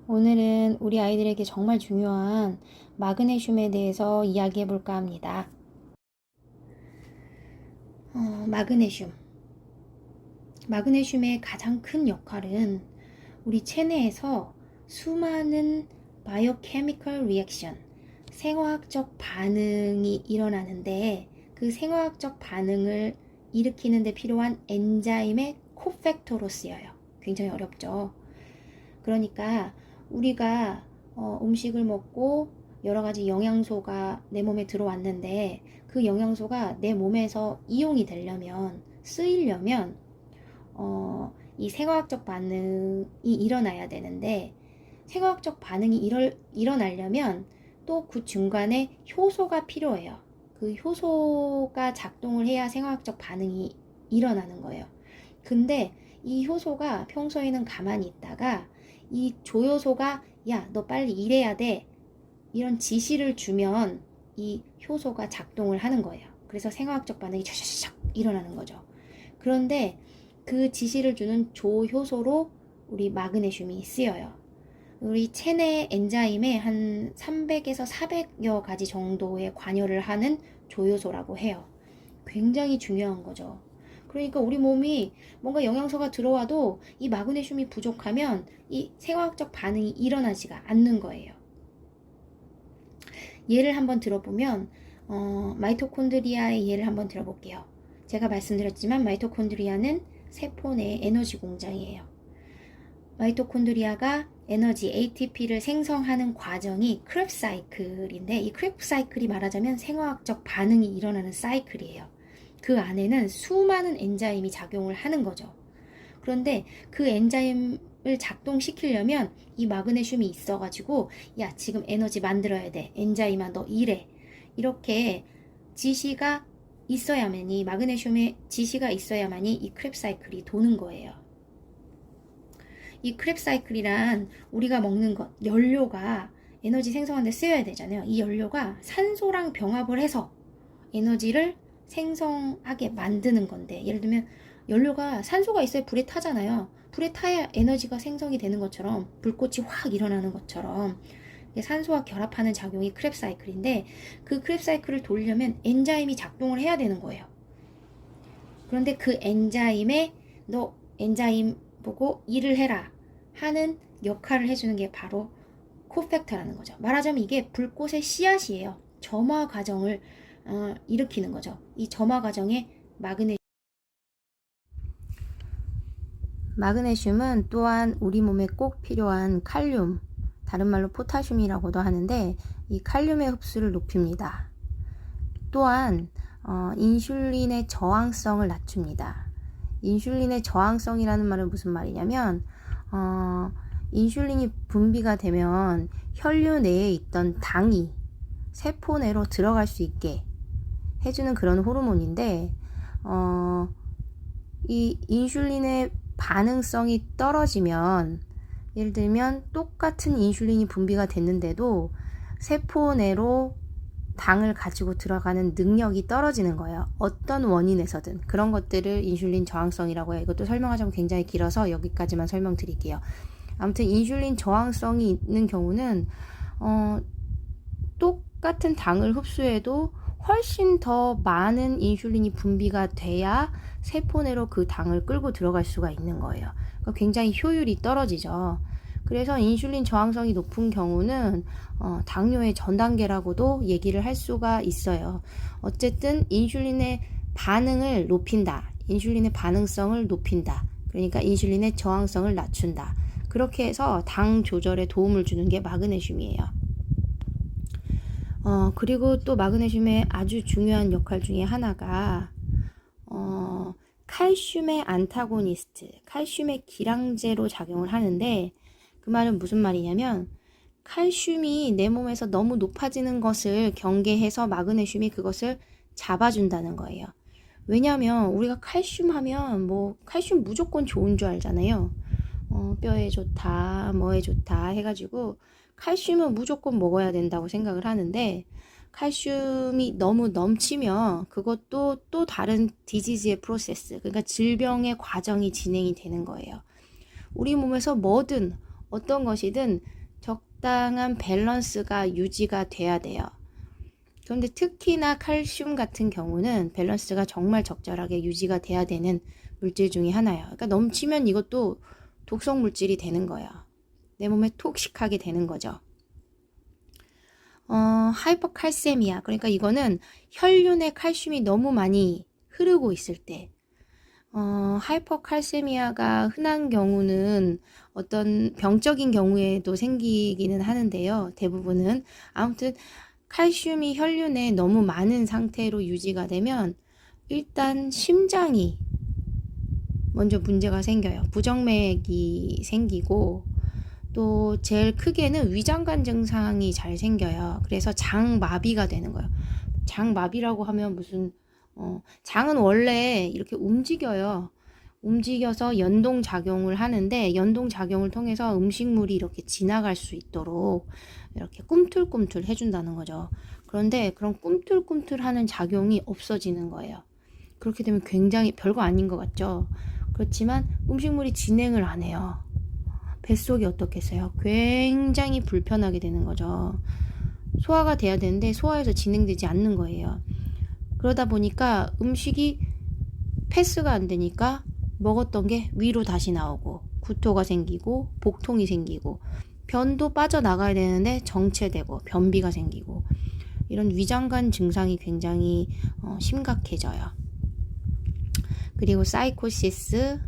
오늘은 우리 아이들에게 정말 중요한 마그네슘에 대해서 이야기해 볼까 합니다. 마그네슘. 마그네슘의 가장 큰 역할은 우리 체내에서 수많은 바이오케미컬 리액션, 생화학적 반응이 일어나는데 그 생화학적 반응을 일으키는 데 필요한 엔자임의 코팩터로 쓰여요. 굉장히 어렵죠. 그러니까 우리가 음식을 먹고 여러 가지 영양소가 내 몸에 들어왔는데 그 영양소가 내 몸에서 이용이 되려면 쓰이려면 이 생화학적 반응이 일어나야 되는데 생화학적 반응이 일어나려면 또 그 중간에 효소가 필요해요. 그 효소가 작동을 해야 생화학적 반응이 일어나는 거예요. 근데 이 효소가 평소에는 가만히 있다가 이 조효소가 야, 너 빨리 일해야 돼. 이런 지시를 주면 이 효소가 작동을 하는 거예요. 그래서 생화학적 반응이 샤샤샥 일어나는 거죠. 그런데 그 지시를 주는 조효소로 우리 마그네슘이 쓰여요. 우리 체내 엔자임에 한 300에서 400여 가지 정도의 관여를 하는 조효소라고 해요. 굉장히 중요한 거죠. 그러니까 우리 몸이 뭔가 영양소가 들어와도 이 마그네슘이 부족하면 이 생화학적 반응이 일어나지가 않는 거예요. 예를 한번 들어보면 마이토콘드리아의 예를 한번 들어볼게요. 제가 말씀드렸지만 마이토콘드리아는 세포 내 에너지 공장이에요. 마이토콘드리아가 에너지 ATP를 생성하는 과정이 크랩 사이클인데 이 크랩 사이클이 말하자면 생화학적 반응이 일어나는 사이클이에요. 그 안에는 수많은 엔자임이 작용을 하는 거죠. 그런데 그 엔자임을 작동시키려면 이 마그네슘이 있어가지고 야, 지금 에너지 만들어야 돼. 엔자임아, 너 일해. 이렇게 지시가 있어야만이, 마그네슘의 지시가 있어야만이 이 크랩 사이클이 도는 거예요. 이 크랩 사이클이란 우리가 먹는 것, 연료가 에너지 생성하는 데 쓰여야 되잖아요. 이 연료가 산소랑 병합을 해서 에너지를 생성하게 만드는 건데, 예를 들면 연료가 산소가 있어야 불에 타잖아요. 불에 타야 에너지가 생성이 되는 것처럼, 불꽃이 확 일어나는 것처럼 산소와 결합하는 작용이 크랩 사이클인데, 그 크랩 사이클을 돌려면 엔자임이 작동을 해야 되는 거예요. 그런데 그 엔자임에 너 엔자임 보고 일을 해라 하는 역할을 해주는 게 바로 코팩터라는 거죠. 말하자면 이게 불꽃의 씨앗이에요. 점화 과정을 일으키는 거죠. 이 점화 과정에 마그네슘은 또한 우리 몸에 꼭 필요한 칼륨, 다른 말로 포타슘이라고도 하는데 이 칼륨의 흡수를 높입니다. 또한 인슐린의 저항성을 낮춥니다. 인슐린의 저항성이라는 말은 무슨 말이냐면 인슐린이 분비가 되면 혈류 내에 있던 당이 세포 내로 들어갈 수 있게 해주는 그런 호르몬인데 이 인슐린의 반응성이 떨어지면, 예를 들면 똑같은 인슐린이 분비가 됐는데도 세포 내로 당을 가지고 들어가는 능력이 떨어지는 거예요. 어떤 원인에서든. 그런 것들을 인슐린 저항성이라고 해요. 이것도 설명하자면 굉장히 길어서 여기까지만 설명드릴게요. 아무튼 인슐린 저항성이 있는 경우는 똑같은 당을 흡수해도 훨씬 더 많은 인슐린이 분비가 돼야 세포 내로 그 당을 끌고 들어갈 수가 있는 거예요. 그러니까 굉장히 효율이 떨어지죠. 그래서 인슐린 저항성이 높은 경우는 당뇨의 전 단계라고도 얘기를 할 수가 있어요. 어쨌든 인슐린의 반응을 높인다. 인슐린의 반응성을 높인다. 그러니까 인슐린의 저항성을 낮춘다. 그렇게 해서 당 조절에 도움을 주는 게 마그네슘이에요. 그리고 또 마그네슘의 아주 중요한 역할 중에 하나가 칼슘의 안타고니스트, 칼슘의 기량제로 작용을 하는데, 그 말은 무슨 말이냐면 칼슘이 내 몸에서 너무 높아지는 것을 경계해서 마그네슘이 그것을 잡아준다는 거예요. 왜냐하면 우리가 칼슘 하면 칼슘 무조건 좋은 줄 알잖아요. 뼈에 좋다, 뭐에 좋다 해가지고 칼슘은 무조건 먹어야 된다고 생각을 하는데, 칼슘이 너무 넘치면 그것도 또 다른 디지즈의 프로세스, 그러니까 질병의 과정이 진행이 되는 거예요. 우리 몸에서 뭐든 어떤 것이든 적당한 밸런스가 유지가 돼야 돼요. 그런데 특히나 칼슘 같은 경우는 밸런스가 정말 적절하게 유지가 돼야 되는 물질 중에 하나예요. 그러니까 넘치면 이것도 독성 물질이 되는 거예요. 내 몸에 톡식하게 되는 거죠. 하이퍼칼세미아, 그러니까 이거는 혈륜에 칼슘이 너무 많이 흐르고 있을 때, 하이퍼칼세미아가 흔한 경우는 어떤 병적인 경우에도 생기기는 하는데요. 대부분은. 아무튼 칼슘이 혈륜에 너무 많은 상태로 유지가 되면 일단 심장이 먼저 문제가 생겨요. 부정맥이 생기고, 또 제일 크게는 위장관 증상이 잘 생겨요. 그래서 장마비가 되는 거예요. 장마비라고 하면 무슨 장은 원래 이렇게 움직여요. 움직여서 연동작용을 하는데, 연동작용을 통해서 음식물이 이렇게 지나갈 수 있도록 이렇게 꿈틀꿈틀 해준다는 거죠. 그런데 그런 꿈틀꿈틀하는 작용이 없어지는 거예요. 그렇게 되면 굉장히 별거 아닌 것 같죠. 그렇지만 음식물이 진행을 안 해요. 뱃속이 어떻겠어요? 굉장히 불편하게 되는 거죠. 소화가 돼야 되는데 소화해서 진행되지 않는 거예요. 그러다 보니까 음식이 패스가 안 되니까 먹었던 게 위로 다시 나오고, 구토가 생기고, 복통이 생기고, 변도 빠져나가야 되는데 정체되고, 변비가 생기고, 이런 위장관 증상이 굉장히 심각해져요. 그리고 사이코시스,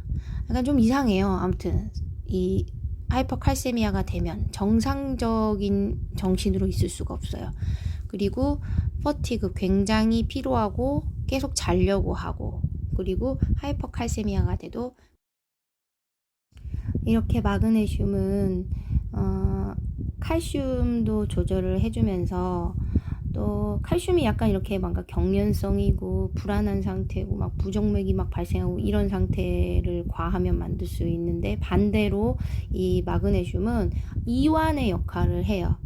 약간 좀 이상해요. 아무튼 이 하이퍼칼세미아가 되면 정상적인 정신으로 있을 수가 없어요. 그리고 퍼티그, 굉장히 피로하고 계속 자려고 하고, 그리고 하이퍼칼세미아가 돼도 이렇게 마그네슘은 칼슘도 조절을 해주면서, 또 칼슘이 약간 이렇게 뭔가 경련성이고 불안한 상태고 막 부정맥이 막 발생하고 이런 상태를 과하면 만들 수 있는데, 반대로 이 마그네슘은 이완의 역할을 해요.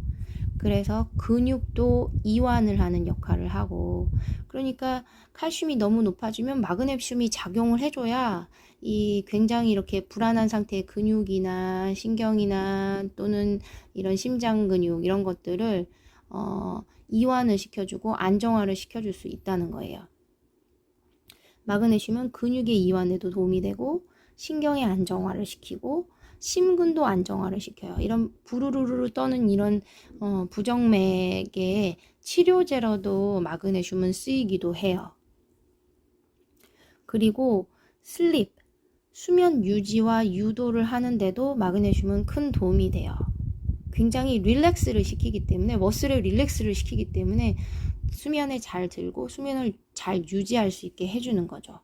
그래서 근육도 이완을 하는 역할을 하고, 그러니까 칼슘이 너무 높아지면 마그네슘이 작용을 해줘야 이 굉장히 이렇게 불안한 상태의 근육이나 신경이나 또는 이런 심장 근육 이런 것들을 이완을 시켜주고 안정화를 시켜줄 수 있다는 거예요. 마그네슘은 근육의 이완에도 도움이 되고, 신경의 안정화를 시키고, 심근도 안정화를 시켜요. 이런 부르르르 떠는 이런 부정맥의 치료제로도 마그네슘은 쓰이기도 해요. 그리고 슬립, 수면 유지와 유도를 하는데도 마그네슘은 큰 도움이 돼요. 굉장히 릴렉스를 시키기 때문에, 머슬의 릴렉스를 시키기 때문에 수면에 잘 들고 수면을 잘 유지할 수 있게 해주는 거죠.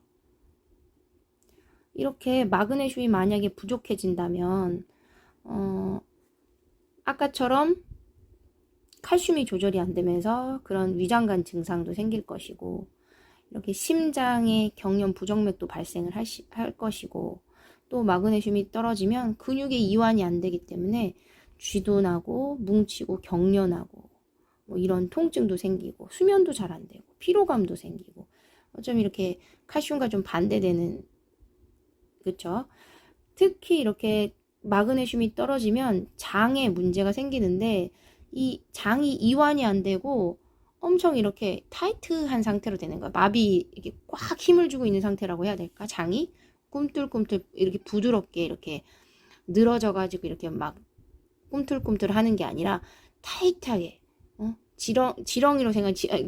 이렇게 마그네슘이 만약에 부족해진다면 아까처럼 칼슘이 조절이 안 되면서 그런 위장관 증상도 생길 것이고, 이렇게 심장의 경련 부정맥도 발생을 할 것이고, 또 마그네슘이 떨어지면 근육의 이완이 안 되기 때문에 쥐도 나고 뭉치고 경련하고 뭐 이런 통증도 생기고, 수면도 잘 안 되고, 피로감도 생기고, 좀 이렇게 칼슘과 좀 반대되는, 그쵸? 특히 이렇게 마그네슘이 떨어지면 장에 문제가 생기는데, 이 장이 이완이 안 되고 엄청 이렇게 타이트한 상태로 되는 거야. 마비, 이렇게 꽉 힘을 주고 있는 상태라고 해야 될까? 장이 꿈틀꿈틀 이렇게 부드럽게 이렇게 늘어져 가지고 이렇게 막 꿈틀꿈틀 하는 게 아니라 타이트하게, 지렁이로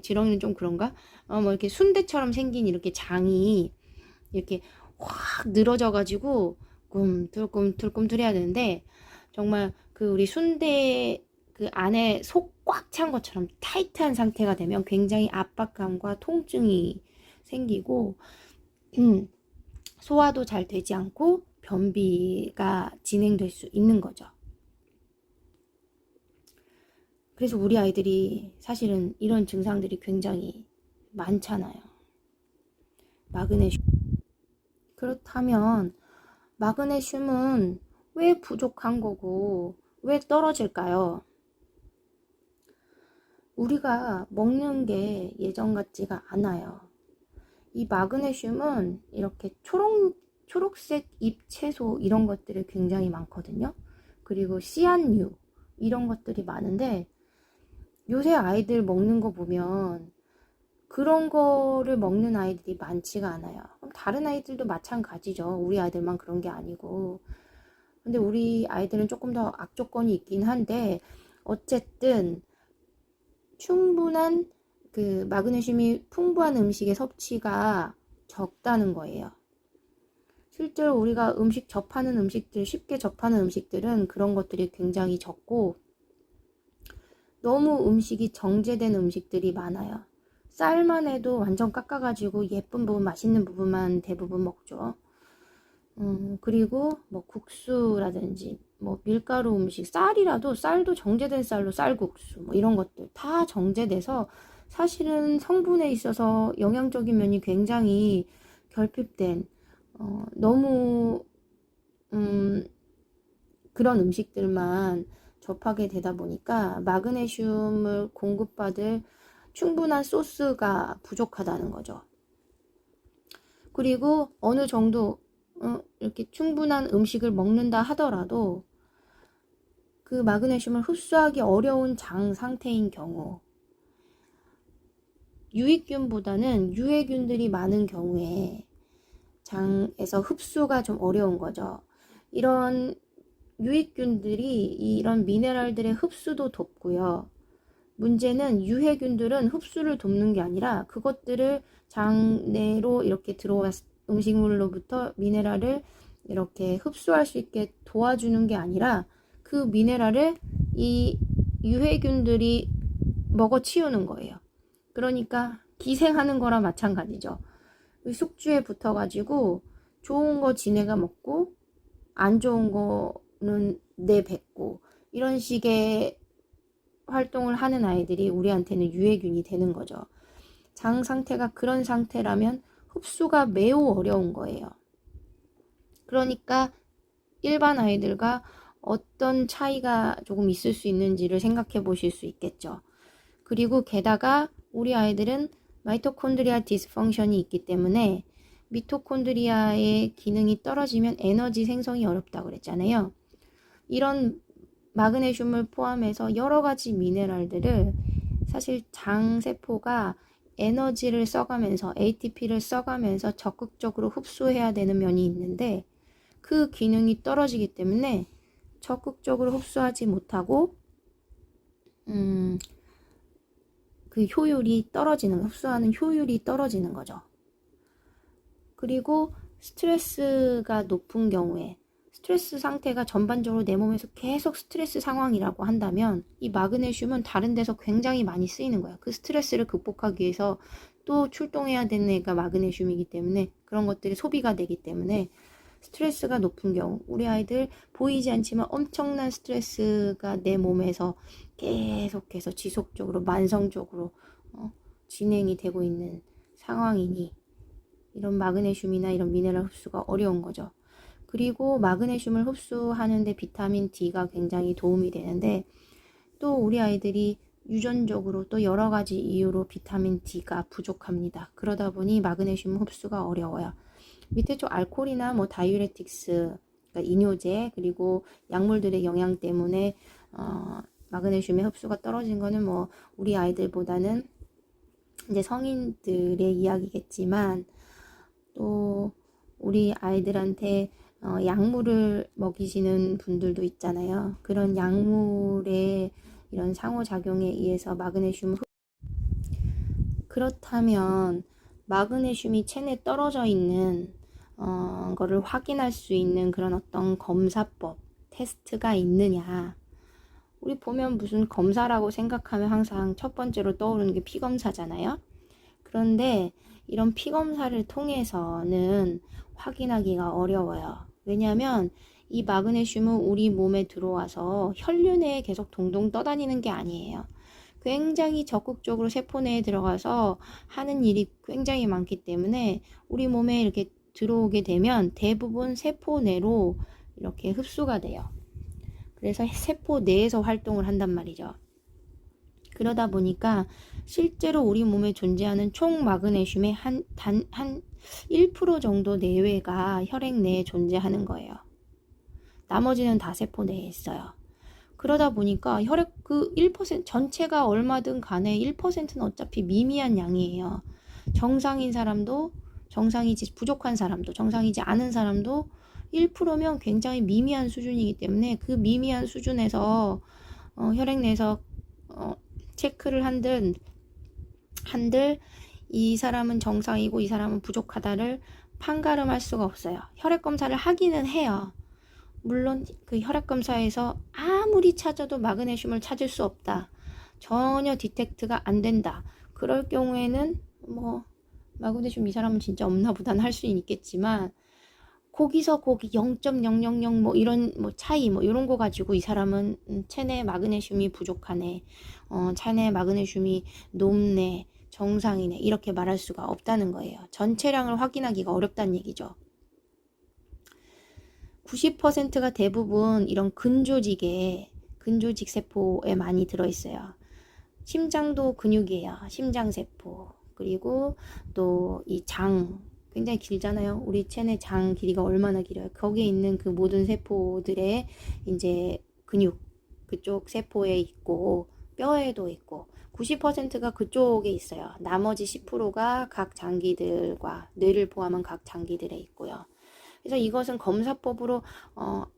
지렁이는 좀 그런가? 뭐 이렇게 순대처럼 생긴 이렇게 장이 이렇게 확 늘어져가지고 꿈틀꿈틀꿈틀 해야 되는데, 정말 그 우리 순대 그 안에 속 꽉 찬 것처럼 타이트한 상태가 되면 굉장히 압박감과 통증이 생기고, 소화도 잘 되지 않고 변비가 진행될 수 있는 거죠. 그래서 우리 아이들이 사실은 이런 증상들이 굉장히 많잖아요. 마그네슘. 그렇다면 마그네슘은 왜 부족한 거고 왜 떨어질까요? 우리가 먹는 게 예전 같지가 않아요. 이 마그네슘은 이렇게 초록색 잎 채소 이런 것들이 굉장히 많거든요. 그리고 씨앗류, 이런 것들이 많은데 요새 아이들 먹는 거 보면 그런 거를 먹는 아이들이 많지가 않아요. 다른 아이들도 마찬가지죠. 우리 아이들만 그런 게 아니고. 근데 우리 아이들은 조금 더 악조건이 있긴 한데 어쨌든 충분한 그 마그네슘이 풍부한 음식의 섭취가 적다는 거예요. 실제로 우리가 접하는 음식들, 쉽게 접하는 음식들은 그런 것들이 굉장히 적고 너무 음식이 정제된 음식들이 많아요. 쌀만 해도 완전 깎아가지고 예쁜 부분, 맛있는 부분만 대부분 먹죠. 그리고 뭐 국수라든지 뭐 밀가루 음식, 쌀이라도 쌀도 정제된 쌀로 쌀국수 뭐 이런 것들 다 정제돼서 사실은 성분에 있어서 영양적인 면이 굉장히 결핍된 너무 그런 음식들만 접하게 되다 보니까 마그네슘을 공급받을 충분한 소스가 부족하다는 거죠. 그리고 어느 정도 이렇게 충분한 음식을 먹는다 하더라도 그 마그네슘을 흡수하기 어려운 장 상태인 경우 유익균보다는 유해균들이 많은 경우에 장에서 흡수가 좀 어려운 거죠. 이런 유익균들이 이런 미네랄들의 흡수도 돕고요. 문제는 유해균들은 흡수를 돕는 게 아니라 그것들을 장내로 이렇게 들어왔 음식물로부터 미네랄을 이렇게 흡수할 수 있게 도와주는 게 아니라 그 미네랄을 이 유해균들이 먹어치우는 거예요. 그러니까 기생하는 거랑 마찬가지죠. 숙주에 붙어가지고 좋은 거 지네가 먹고 안 좋은 거는 내뱉고 이런 식의 활동을 하는 아이들이 우리한테는 유해균이 되는 거죠. 장 상태가 그런 상태라면 흡수가 매우 어려운 거예요. 그러니까 일반 아이들과 어떤 차이가 조금 있을 수 있는지를 생각해 보실 수 있겠죠. 그리고 게다가 우리 아이들은 마이토콘드리아 디스펑션이 있기 때문에 미토콘드리아의 기능이 떨어지면 에너지 생성이 어렵다고 그랬잖아요. 이런 마그네슘을 포함해서 여러 가지 미네랄들을 사실 장세포가 에너지를 써가면서 ATP를 써가면서 적극적으로 흡수해야 되는 면이 있는데 그 기능이 떨어지기 때문에 적극적으로 흡수하지 못하고 그 효율이 떨어지는, 흡수하는 효율이 떨어지는 거죠. 그리고 스트레스가 높은 경우에 스트레스 상태가 전반적으로 내 몸에서 계속 스트레스 상황이라고 한다면 이 마그네슘은 다른 데서 굉장히 많이 쓰이는 거야. 그 스트레스를 극복하기 위해서 또 출동해야 되는 애가 마그네슘이기 때문에 그런 것들이 소비가 되기 때문에 스트레스가 높은 경우 우리 아이들 보이지 않지만 엄청난 스트레스가 내 몸에서 계속해서 지속적으로 만성적으로 진행이 되고 있는 상황이니 이런 마그네슘이나 이런 미네랄 흡수가 어려운 거죠. 그리고 마그네슘을 흡수하는데 비타민 D가 굉장히 도움이 되는데 또 우리 아이들이 유전적으로 또 여러 가지 이유로 비타민 D가 부족합니다. 그러다 보니 마그네슘 흡수가 어려워요. 밑에 쪽 알코올이나 뭐 다이유레틱스, 그러니까 이뇨제 그리고 약물들의 영향 때문에 마그네슘의 흡수가 떨어진 거는 뭐 우리 아이들보다는 이제 성인들의 이야기겠지만 또 우리 아이들한테 약물을 먹이시는 분들도 있잖아요. 그런 약물의 이런 상호작용에 의해서 마그네슘 그렇다면 마그네슘이 체내에 떨어져 있는 거를 확인할 수 있는 그런 어떤 검사법, 테스트가 있느냐. 우리 보면 무슨 검사라고 생각하면 항상 첫 번째로 떠오르는 게 피검사잖아요. 그런데 이런 피검사를 통해서는 확인하기가 어려워요. 왜냐하면 이 마그네슘은 우리 몸에 들어와서 혈류 내에 계속 동동 떠다니는 게 아니에요. 굉장히 적극적으로 세포 내에 들어가서 하는 일이 굉장히 많기 때문에 우리 몸에 이렇게 들어오게 되면 대부분 세포 내로 이렇게 흡수가 돼요. 그래서 세포 내에서 활동을 한단 말이죠. 그러다 보니까 실제로 우리 몸에 존재하는 총 마그네슘의 한 1% 정도 내외가 혈액 내에 존재하는 거예요. 나머지는 다 세포 내에 있어요. 그러다 보니까 혈액 그 1% 전체가 얼마든 간에 1%는 어차피 미미한 양이에요. 정상인 사람도 정상이지 부족한 사람도 정상이지 않은 사람도 1%면 굉장히 미미한 수준이기 때문에 그 미미한 수준에서 혈액 내에서 체크를 한들 이 사람은 정상이고 이 사람은 부족하다를 판가름할 수가 없어요. 혈액 검사를 하기는 해요. 물론 그 혈액 검사에서 아무리 찾아도 마그네슘을 찾을 수 없다. 전혀 디텍트가 안 된다. 그럴 경우에는 뭐 마그네슘 이 사람은 진짜 없나 보다는 할 수 있겠지만 거기서 거기 0.000 뭐 이런 뭐 차이 뭐 이런 거 가지고 이 사람은 체내 마그네슘이 부족하네. 체내 마그네슘이 높네. 정상이네. 이렇게 말할 수가 없다는 거예요. 전체량을 확인하기가 어렵다는 얘기죠. 90%가 대부분 이런 근조직 세포에 많이 들어있어요. 심장도 근육이에요. 심장세포. 그리고 또 이 장, 굉장히 길잖아요. 우리 체내 장 길이가 얼마나 길어요. 거기에 있는 그 모든 세포들의 이제 근육, 그쪽 세포에 있고, 뼈에도 있고, 90%가 그쪽에 있어요. 나머지 10%가 각 장기들과 뇌를 포함한 각 장기들에 있고요. 그래서 이것은 검사법으로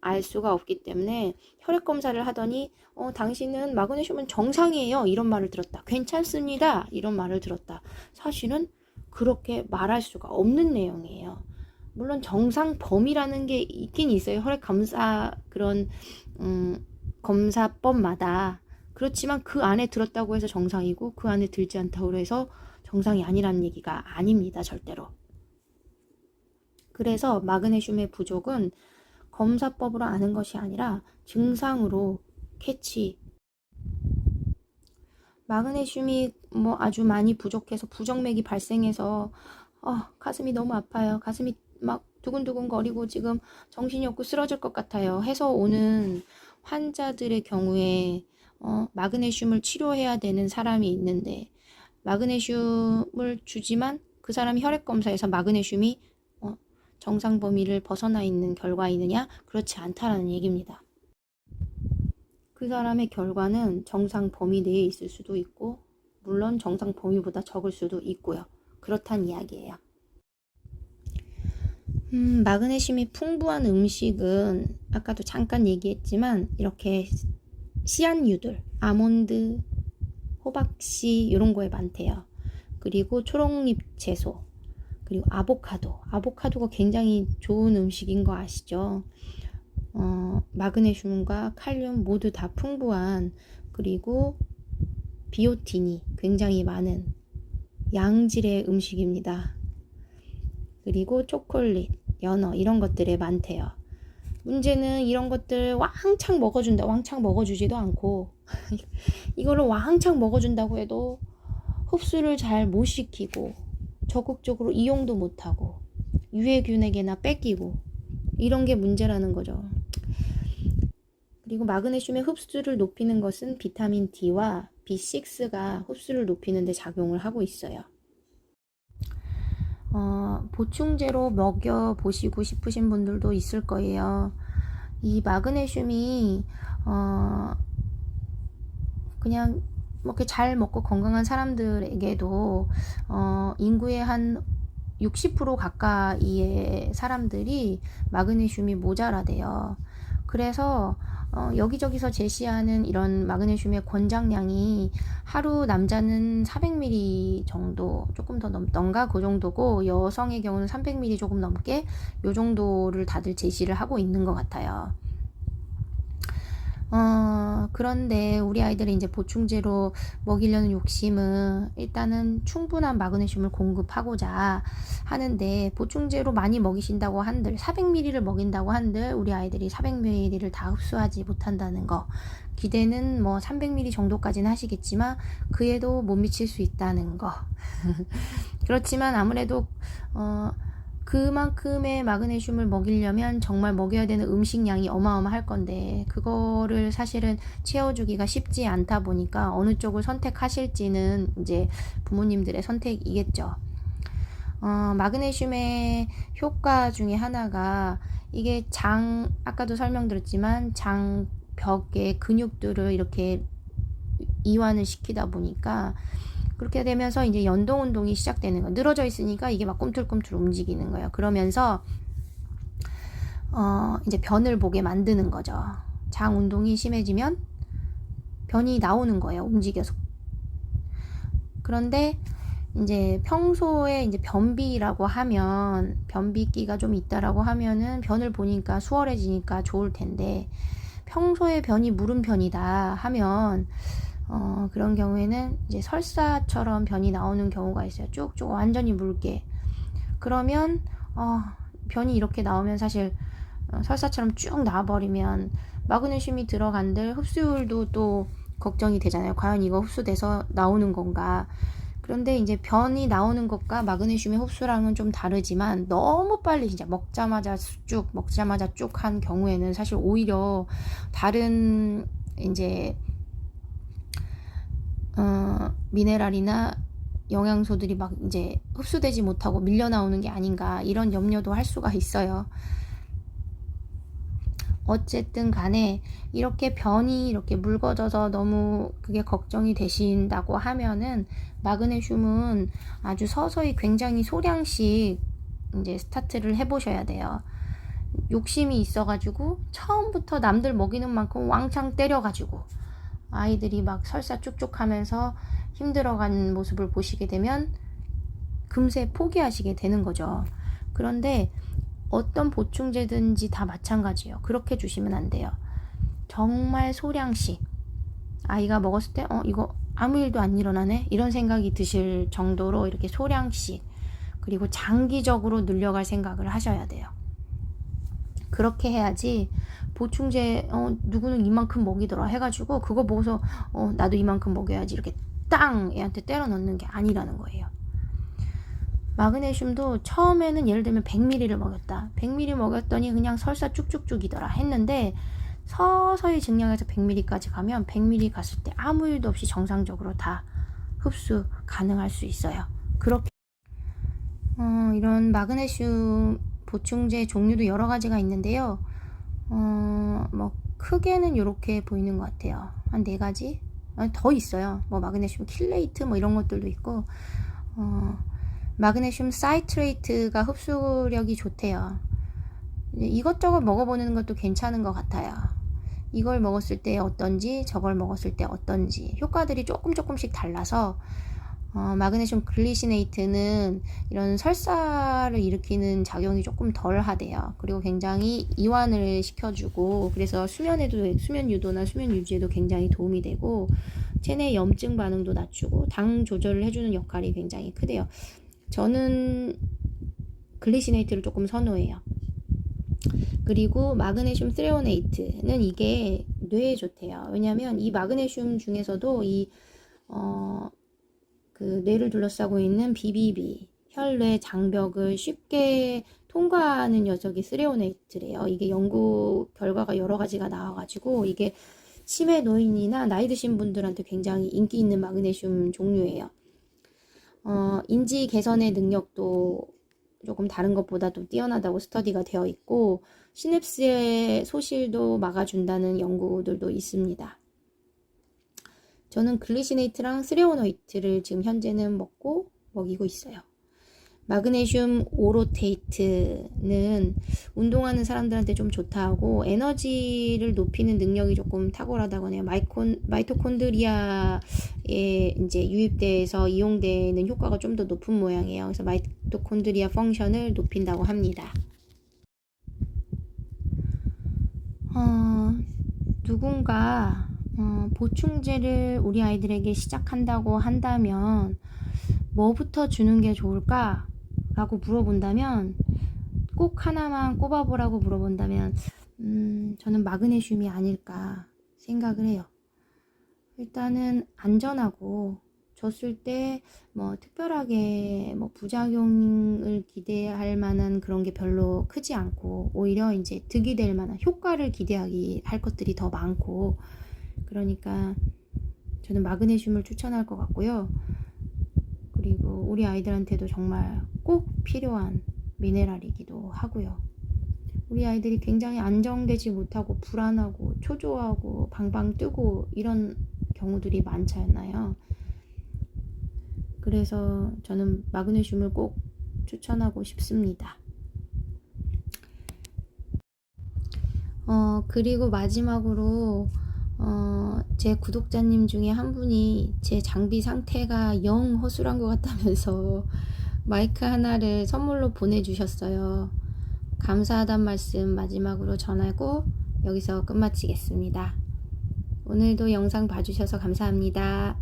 알 수가 없기 때문에 혈액 검사를 하더니 당신은 마그네슘은 정상이에요. 이런 말을 들었다. 괜찮습니다. 이런 말을 들었다. 사실은 그렇게 말할 수가 없는 내용이에요. 물론 정상 범위라는 게 있긴 있어요. 혈액 검사 그런 검사법마다. 그렇지만 그 안에 들었다고 해서 정상이고 그 안에 들지 않다고 해서 정상이 아니라는 얘기가 아닙니다. 절대로. 그래서 마그네슘의 부족은 검사법으로 아는 것이 아니라 증상으로 캐치. 마그네슘이 뭐 아주 많이 부족해서 부정맥이 발생해서 가슴이 너무 아파요. 가슴이 막 두근두근 거리고 지금 정신이 없고 쓰러질 것 같아요. 해서 오는 환자들의 경우에 마그네슘을 치료해야 되는 사람이 있는데 마그네슘을 주지만 그 사람이 혈액 검사에서 마그네슘이 정상 범위를 벗어나 있는 결과이느냐? 그렇지 않다라는 얘기입니다. 그 사람의 결과는 정상 범위 내에 있을 수도 있고 물론 정상 범위보다 적을 수도 있고요. 그렇단 이야기예요. 마그네슘이 풍부한 음식은 아까도 잠깐 얘기했지만 이렇게 씨앗류들, 아몬드, 호박씨 이런 거에 많대요. 그리고 초록잎 채소, 그리고 아보카도가 굉장히 좋은 음식인 거 아시죠? 마그네슘과 칼륨 모두 다 풍부한, 그리고 비오틴이 굉장히 많은 양질의 음식입니다. 그리고 초콜릿, 연어 이런 것들에 많대요. 문제는 이런 것들 왕창 먹어주지도 않고 이거를 왕창 먹어준다고 해도 흡수를 잘 못 시키고 적극적으로 이용도 못하고 유해균에게나 뺏기고 이런 게 문제라는 거죠. 그리고 마그네슘의 흡수를 높이는 것은 비타민 D와 B6가 흡수를 높이는 데 작용을 하고 있어요. 보충제로 먹여보시고 싶으신 분들도 있을 거예요. 이 마그네슘이 그냥 이렇게 잘 먹고 건강한 사람들에게도 인구의 한 60% 가까이의 사람들이 마그네슘이 모자라대요. 그래서 여기저기서 제시하는 이런 마그네슘의 권장량이 하루 남자는 400ml 정도, 조금 더 넘던가 그 정도고 여성의 경우는 300ml 조금 넘게 요 정도를 다들 제시를 하고 있는 것 같아요. 그런데 우리 아이들이 이제 보충제로 먹이려는 욕심은 일단은 충분한 마그네슘을 공급하고자 하는데, 보충제로 많이 먹이신다고 한들 400ml를 먹인다고 한들 우리 아이들이 400ml를 다 흡수하지 못한다는 거, 기대는 뭐 300ml 정도까지는 하시겠지만 그에도 못 미칠 수 있다는 거. 그렇지만 아무래도 그만큼의 마그네슘을 먹이려면 정말 먹여야 되는 음식량이 어마어마할 건데 그거를 사실은 채워주기가 쉽지 않다 보니까 어느 쪽을 선택하실지는 이제 부모님들의 선택이겠죠. 마그네슘의 효과 중에 하나가 이게 아까도 설명드렸지만 벽의 근육들을 이렇게 이완을 시키다 보니까 그렇게 되면서 이제 연동 운동이 시작되는 거예요. 늘어져 있으니까 이게 막 꿈틀꿈틀 움직이는 거예요. 그러면서 이제 변을 보게 만드는 거죠. 장 운동이 심해지면 변이 나오는 거예요. 움직여서. 그런데 이제 평소에 이제 변비라고 하면 변비기가 좀 있다라고 하면은 변을 보니까 수월해지니까 좋을 텐데 평소에 변이 무른 편이다 하면 그런 경우에는 이제 설사처럼 변이 나오는 경우가 있어요. 쭉쭉 완전히 묽게. 그러면 변이 이렇게 나오면 사실 설사처럼 쭉 나와버리면 마그네슘이 들어간들 흡수율도 또 걱정이 되잖아요. 과연 이거 흡수돼서 나오는 건가. 그런데 이제 변이 나오는 것과 마그네슘의 흡수량은 좀 다르지만 너무 빨리 진짜 먹자마자 쭉 한 경우에는 사실 오히려 다른 이제 미네랄이나 영양소들이 막 이제 흡수되지 못하고 밀려 나오는 게 아닌가 이런 염려도 할 수가 있어요. 어쨌든 간에 이렇게 변이 이렇게 묽어져서 너무 그게 걱정이 되신다고 하면은 마그네슘은 아주 서서히 굉장히 소량씩 이제 스타트를 해보셔야 돼요. 욕심이 있어가지고 처음부터 남들 먹이는 만큼 왕창 때려가지고 아이들이 막 설사 쭉쭉 하면서 힘들어가는 모습을 보시게 되면 금세 포기하시게 되는 거죠. 그런데 어떤 보충제든지 다 마찬가지예요. 그렇게 주시면 안 돼요. 정말 소량씩 아이가 먹었을 때 이거 아무 일도 안 일어나네 이런 생각이 드실 정도로 이렇게 소량씩 그리고 장기적으로 늘려갈 생각을 하셔야 돼요. 그렇게 해야지 보충제 누구는 이만큼 먹이더라 해가지고 그거 보고서 나도 이만큼 먹여야지 이렇게 땅 애한테 때려 넣는 게 아니라는 거예요. 마그네슘도 처음에는 예를 들면 100ml를 먹였다. 100ml 먹였더니 그냥 설사 쭉쭉쭉이더라 했는데 서서히 증량해서 100ml까지 가면 100ml 갔을 때 아무 일도 없이 정상적으로 다 흡수 가능할 수 있어요. 그렇게 이런 마그네슘 보충제 종류도 여러 가지가 있는데요. 뭐 크게는 이렇게 보이는 것 같아요. 한 4가지? 더 있어요. 뭐 마그네슘 킬레이트 뭐 이런 것들도 있고 마그네슘 사이트레이트가 흡수력이 좋대요. 이것저것 먹어보는 것도 괜찮은 것 같아요. 이걸 먹었을 때 어떤지 저걸 먹었을 때 어떤지 효과들이 조금씩 달라서 마그네슘 글리시네이트는 이런 설사를 일으키는 작용이 조금 덜 하대요. 그리고 굉장히 이완을 시켜주고 그래서 수면 유도나 수면 유지에도 굉장히 도움이 되고 체내 염증 반응도 낮추고 당 조절을 해주는 역할이 굉장히 크대요. 저는 글리시네이트를 조금 선호해요. 그리고 마그네슘 스레오네이트는 이게 뇌에 좋대요. 왜냐하면 이 마그네슘 중에서도 그 뇌를 둘러싸고 있는 BBB 혈뇌 장벽을 쉽게 통과하는 녀석이 스레오네이트래요. 이게 연구 결과가 여러 가지가 나와가지고 이게 치매 노인이나 나이 드신 분들한테 굉장히 인기 있는 마그네슘 종류예요. 인지 개선의 능력도 조금 다른 것보다도 뛰어나다고 스터디가 되어 있고 시냅스의 소실도 막아준다는 연구들도 있습니다. 저는 글리시네이트랑 스레오네이트를 지금 현재는 먹이고 있어요. 마그네슘 오로테이트는 운동하는 사람들한테 좀 좋다고 에너지를 높이는 능력이 조금 탁월하다고 해요. 마이토콘드리아에 이제 유입돼서 이용되는 효과가 좀 더 높은 모양이에요. 그래서 마이토콘드리아 펑션을 높인다고 합니다. 누군가 보충제를 우리 아이들에게 시작한다고 한다면 뭐부터 주는 게 좋을까? 라고 물어본다면 꼭 하나만 꼽아보라고 물어본다면 저는 마그네슘이 아닐까 생각을 해요. 일단은 안전하고 줬을 때 뭐 특별하게 뭐 부작용을 기대할 만한 그런 게 별로 크지 않고 오히려 이제 득이 될 만한 효과를 할 것들이 더 많고 그러니까 저는 마그네슘을 추천할 것 같고요. 그리고 우리 아이들한테도 정말 꼭 필요한 미네랄이기도 하고요. 우리 아이들이 굉장히 안정되지 못하고 불안하고 초조하고 방방 뜨고 이런 경우들이 많잖아요. 그래서 저는 마그네슘을 꼭 추천하고 싶습니다. 그리고 마지막으로 제 구독자님 중에 한 분이 제 장비 상태가 영 허술한 것 같다면서 마이크 하나를 선물로 보내주셨어요. 감사하단 말씀 마지막으로 전하고 여기서 끝마치겠습니다. 오늘도 영상 봐주셔서 감사합니다.